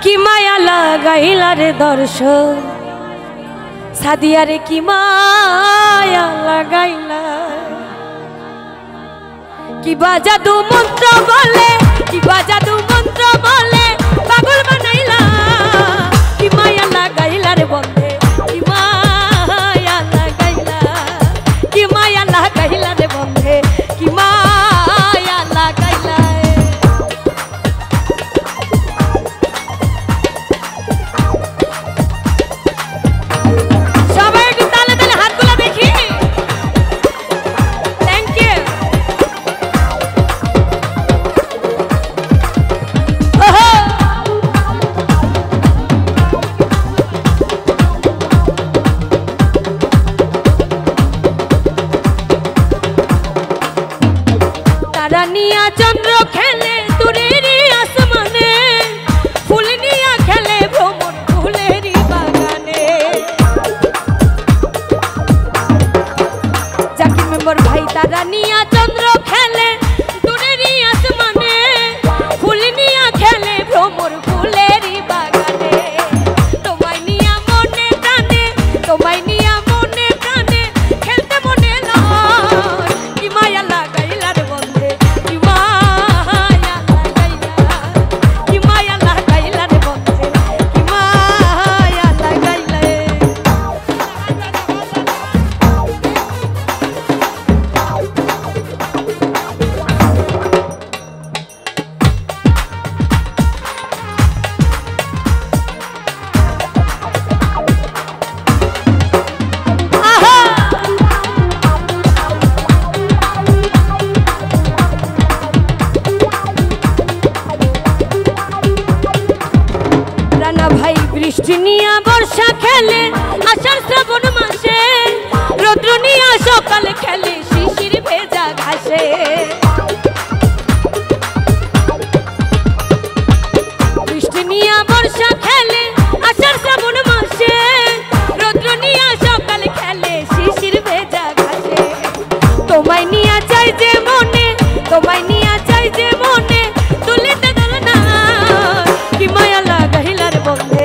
কি মায়া লাগাইলা রে দর্শক সাদিয়া রে কি মায়া লাগাইলা কি বাজাদু মন্ত্র বলে কি বাজাদু মন্ত্র বলে পাগল বানাইলা কি মায়া লাগাইলা রে বন্ধে কি মায়া লাগাইলা কি মায়া লাগাইলা রে বন্ধে কি মায়া লাগাইলা সবাই একটু তালে তালে হাতগুলো দেখি থ্যাংক ইউ রানিয়া চন্দ্র খেলে দূরেরই আসমানে ফুল নিয়া খেলে ভ্রমণ ফুলেরই বাগানে জাকির মেম্বার ভাই তারা নিয়া চন্দ্র খেলে দূরেরই আসমানে ফুল নিয়া খেলে ভ্রমণ ফুলেরই বাগানে তোমায় নিয়া মনে প্রাণে তোমায় নিয়া মনে প্রাণে খেলতে মনে লয় কি মায়া লাগাইলা রে বন্ধে বৃষ্টি নিয়া বর্ষা খেলে আষাঢ় শ্রাবণ মাসে রৌদ্র নিয়া সকালে খেলে শিশির ভেজা ঘাসে বৃষ্টি নিয়া বর্ষা খেলে আষাঢ় শ্রাবণ মাসে রৌদ্র নিয়া সকালে খেলে শিশির ভেজা ঘাসে তোমায় নিয়া চাই যে মনে তোমায় নিয়া চাই যে মনে তুলিতে দল না কি মায়া লাগাইলা রে বন্ধে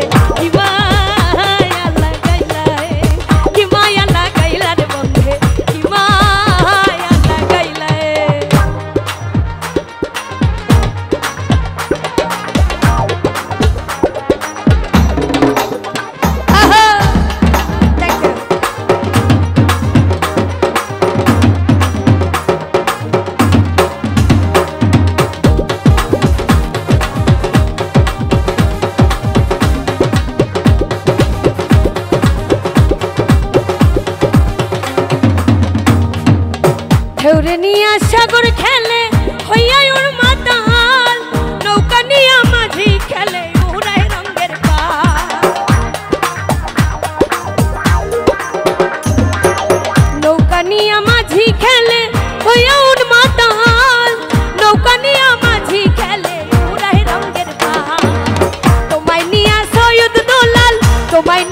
ঢেউরে নিয়া সাগর খেলে হইয়া ওর মাতাল নৌকা নিয়া মাঝি খেলে উড়ায় রঙের পাল নৌকা নিয়া মাঝি খেলে হইয়া ওর মাতাল নৌকা নিয়া মাঝি খেলে উড়ায় রঙের পাল তোমায় নিয়া সৈয়দ দোলাল তোমায়